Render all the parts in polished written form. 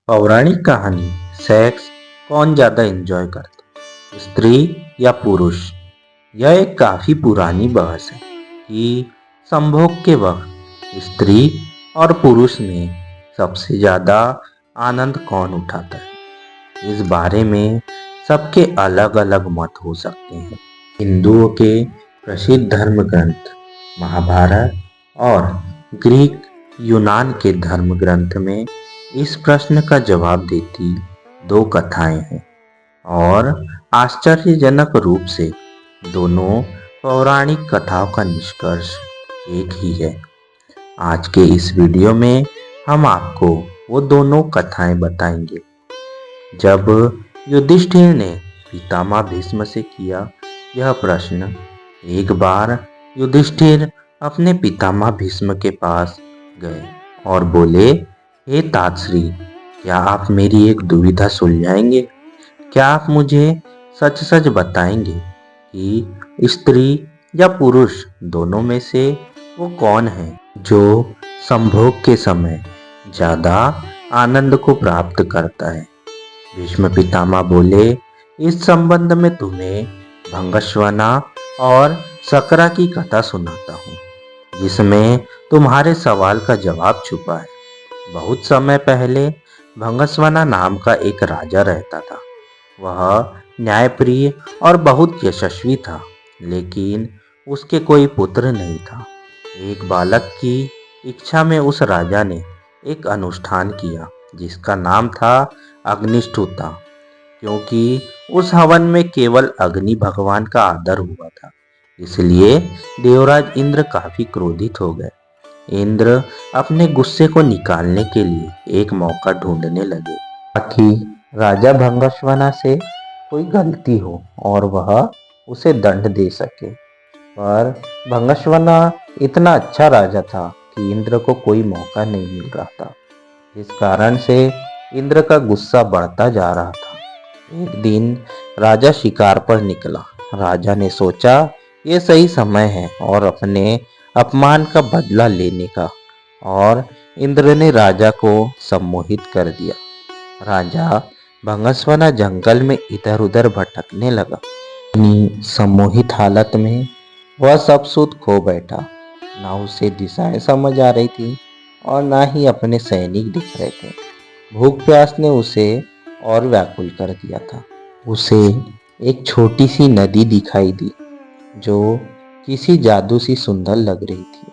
पौराणिक कहानी सेक्स कौन ज़्यादा एंजॉय करता, स्त्री या पुरुष? यह एक काफ़ी पुरानी बहस है कि संभोग के वक्त स्त्री और पुरुष में सबसे ज़्यादा आनंद कौन उठाता है। इस बारे में सबके अलग अलग मत हो सकते हैं। हिंदुओं के प्रसिद्ध धर्म ग्रंथ महाभारत और ग्रीक यूनान के धर्म ग्रंथ में इस प्रश्न का जवाब देती दो कथाएं हैं और आश्चर्यजनक रूप से दोनों पौराणिक कथाओं का निष्कर्ष एक ही है। आज के इस वीडियो में हम आपको वो दोनों कथाएं बताएंगे। जब युधिष्ठिर ने पितामह भीष्म से किया यह प्रश्न, एक बार युधिष्ठिर अपने पितामह भीष्म के पास गए और बोले, हे तातश्री, क्या आप मेरी एक दुविधा सुलझाएंगे? क्या आप मुझे सच सच बताएंगे कि स्त्री या पुरुष दोनों में से वो कौन है जो संभोग के समय ज़्यादा आनंद को प्राप्त करता है? भीष्म पितामह बोले, इस संबंध में तुम्हें भंगस्वना और सकरा की कथा सुनाता हूँ, जिसमें तुम्हारे सवाल का जवाब छुपा है। बहुत समय पहले भंगस्वना नाम का एक राजा रहता था। वह न्यायप्रिय और बहुत यशस्वी था, लेकिन उसके कोई पुत्र नहीं था। एक बालक की इच्छा में उस राजा ने एक अनुष्ठान किया जिसका नाम था अग्निष्ठुता, क्योंकि उस हवन में केवल अग्नि भगवान का आदर हुआ था। इसलिए देवराज इंद्र काफी क्रोधित हो गए। इंद्र अपने गुस्से को निकालने के लिए एक मौका ढूंढने लगे ताकि राजा भंगस्वना से कोई गलती हो और वह उसे दंड दे सके। पर भंगस्वना इतना अच्छा राजा था कि इंद्र को कोई मौका नहीं मिल रहा था। इस कारण से इंद्र का गुस्सा बढ़ता जा रहा था। एक दिन राजा शिकार पर निकला। राजा ने सोचा ये सही समय है और अपने अपमान का बदला लेने का, और इंद्र ने राजा को सम्मोहित कर दिया। राजा भंगस्वना जंगल में इधर उधर भटकने लगा। अपनी सम्मोहित हालत में वह सब सुध खो बैठा। ना उसे दिशाएं समझ आ रही थी और ना ही अपने सैनिक दिख रहे थे। भूख प्यास ने उसे और व्याकुल कर दिया था। उसे एक छोटी सी नदी दिखाई दी जो किसी जादू सी सुंदर लग रही थी।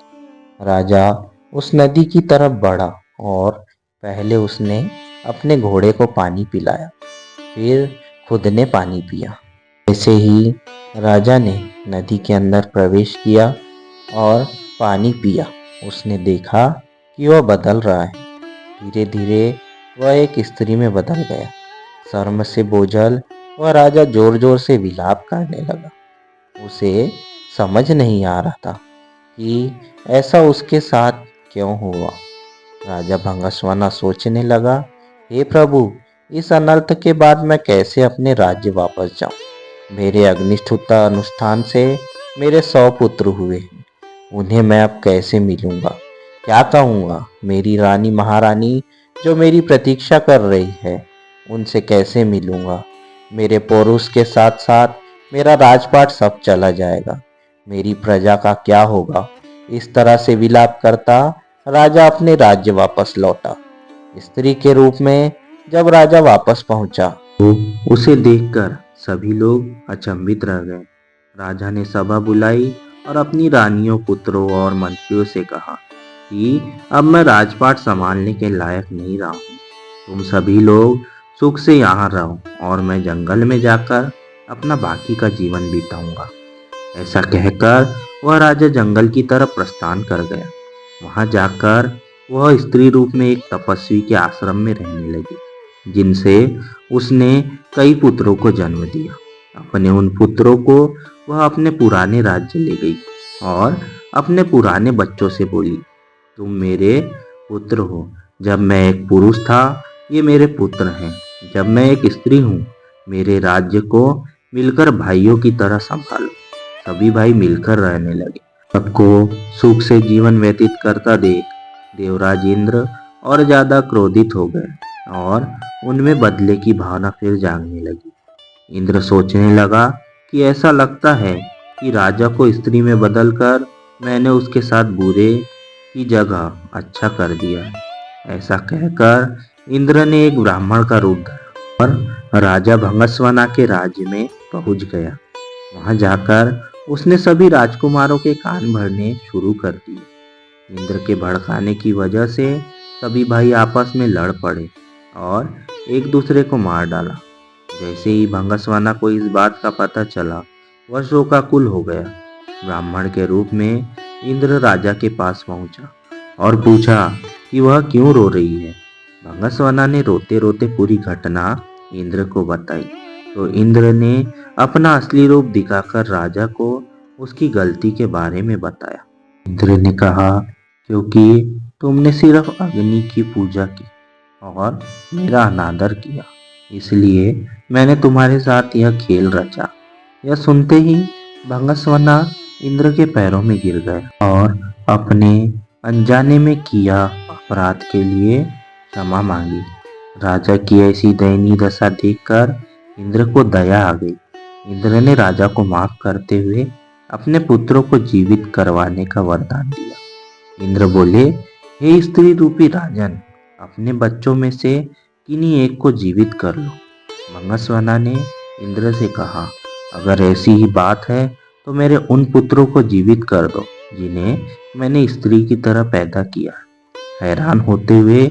राजा उस नदी की तरफ बढ़ा और पहले उसने अपने घोड़े को पानी पिलाया, फिर खुद ने पानी पिया। ऐसे ही राजा ने नदी के अंदर प्रवेश किया और पानी पिया। उसने देखा कि वह बदल रहा है। धीरे धीरे वह एक स्त्री में बदल गया। शर्म से बोझल वह राजा जोर जोर से विलाप करने लगा। उसे समझ नहीं आ रहा था कि ऐसा उसके साथ क्यों हुआ। राजा भंगस्वना सोचने लगा, हे प्रभु, इस अनर्थ के बाद मैं कैसे अपने राज्य वापस जाऊं? मेरे अग्निष्ठुता अनुष्ठान से मेरे 100 पुत्र हुए हैं। उन्हें मैं अब कैसे मिलूंगा? क्या कहूँगा? मेरी रानी महारानी जो मेरी प्रतीक्षा कर रही है, उनसे कैसे मिलूंगा? मेरे पौरुष के साथ साथ मेरा राजपाट सब चला जाएगा। मेरी प्रजा का क्या होगा? इस तरह से विलाप करता राजा अपने राज्य वापस लौटा। स्त्री के रूप में जब राजा वापस पहुंचा तो उसे देखकर सभी लोग अचंभित रह गए। राजा ने सभा बुलाई और अपनी रानियों, पुत्रों और मंत्रियों से कहा कि अब मैं राजपाट संभालने के लायक नहीं रहा हूँ। तुम सभी लोग सुख से यहाँ रहो और मैं जंगल में जाकर अपना बाकी का जीवन बिताऊंगा। ऐसा कहकर वह राजा जंगल की तरफ प्रस्थान कर गया। वहां जाकर वह स्त्री रूप में एक तपस्वी के आश्रम में रहने लगी, जिनसे उसने कई पुत्रों को जन्म दिया। अपने उन पुत्रों को वह अपने पुराने राज्य ले गई और अपने पुराने बच्चों से बोली, तुम मेरे पुत्र हो। जब मैं एक पुरुष था, ये मेरे पुत्र हैं। जब मैं एक स्त्री हूँ, मेरे राज्य को मिलकर भाइयों की तरह संभालो। सभी भाई मिलकर रहने लगे। सबको सुख से जीवन व्यतीत करता देख देवराज इंद्र और ज्यादा क्रोधित हो गए। और उनमें बदले की भावना फिर जागने लगी। इंद्र सोचने लगा कि ऐसा लगता है कि राजा को स्त्री में बदलकर मैंने उसके साथ बुरे की जगह अच्छा कर दिया है। ऐसा कहकर इंद्र ने एक ब्राह्मण का रूप धरा और राजा भंगस्वना के राज्य में पहुंच गया। वहां जाकर उसने सभी राजकुमारों के कान भरने शुरू कर दिए। इंद्र के भड़काने की वजह से सभी भाई आपस में लड़ पड़े और एक दूसरे को मार डाला। जैसे ही भंगस्वाना को इस बात का पता चला, वह शोकाकुल हो गया। ब्राह्मण के रूप में इंद्र राजा के पास पहुंचा और पूछा कि वह क्यों रो रही है। भंगस्वाना ने रोते रोते पूरी घटना इंद्र को बताई। तो इंद्र ने अपना असली रूप दिखाकर राजा को उसकी गलती के बारे में बताया। इंद्र ने कहा, क्योंकि तुमने सिर्फ अग्नि की पूजा की और मेरा अनादर किया, इसलिए मैंने तुम्हारे साथ यह खेल रचा। यह सुनते ही भंगस्वना इंद्र के पैरों में गिर गया और अपने अनजाने में किया अपराध के लिए क्षमा मांगी। राजा की ऐसी दयनीय दशा देखकर इंद्र को दया आ गई। इंद्र ने राजा को माफ करते हुए अपने पुत्रों को जीवित करवाने का वरदान दिया। इंद्र बोले, हे स्त्री रूपी राजन, अपने बच्चों में से किन्हीं एक को जीवित कर लो। भंगस्वना ने इंद्र से कहा, अगर ऐसी ही बात है तो मेरे उन पुत्रों को जीवित कर दो जिन्हें मैंने स्त्री की तरह पैदा किया। हैरान होते हुए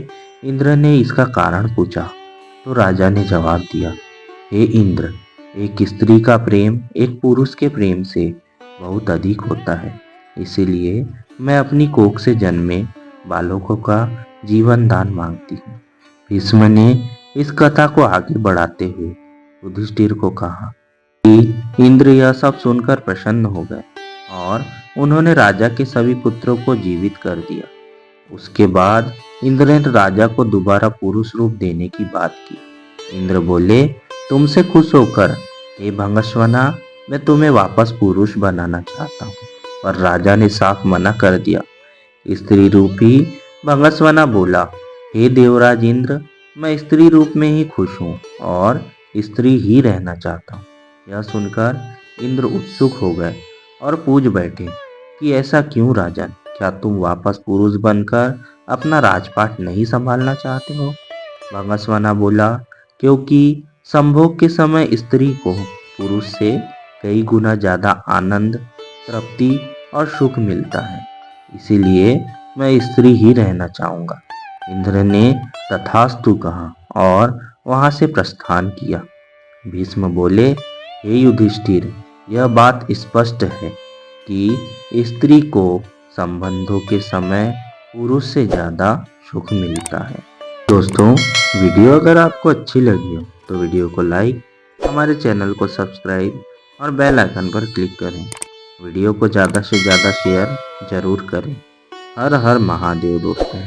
इंद्र ने इसका कारण पूछा तो राजा ने जवाब दिया, हे इंद्र, एक स्त्री का प्रेम एक पुरुष के प्रेम से बहुत अधिक होता है, इसीलिए मैं अपनी कोख से जन्मे बालकों का जीवन दान मांगती हूँ। भीष्म ने इस कथा को आगे बढ़ाते हुए युधिष्ठिर को कहा कि इंद्र यह सब सुनकर प्रसन्न हो गए और उन्होंने राजा के सभी पुत्रों को जीवित कर दिया। उसके बाद इंद्र ने राजा को दोबारा पुरुष रूप देने की बात की। इंद्र बोले, तुमसे खुश होकर हे भंगस्वना, मैं तुम्हें वापस पुरुष बनाना चाहता हूँ। पर राजा ने साफ मना कर दिया। स्त्री रूपी भंगस्वना बोला, हे देवराज इंद्र, मैं स्त्री रूप में ही खुश हूँ और स्त्री ही रहना चाहता हूँ। यह सुनकर इंद्र उत्सुक हो गए और पूछ बैठे कि ऐसा क्यों राजन, क्या तुम वापस पुरुष बनकर अपना राजपाट नहीं संभालना चाहते हो? भंगस्वना बोला, क्योंकि संभोग के समय स्त्री को पुरुष से कई गुना ज्यादा आनंद, तृप्ति और सुख मिलता है, इसीलिए मैं स्त्री ही रहना चाहूंगा। इंद्र ने तथास्तु कहा और वहां से प्रस्थान किया। भीष्म बोले, हे युधिष्ठिर, यह बात स्पष्ट है कि स्त्री को संबंधों के समय पुरुष से ज्यादा सुख मिलता है। दोस्तों, वीडियो अगर आपको अच्छी लगी हो तो वीडियो को लाइक, हमारे चैनल को सब्सक्राइब और बेल आइकन पर क्लिक करें। वीडियो को ज़्यादा से ज़्यादा शेयर जरूर करें। हर हर महादेव दोस्तों।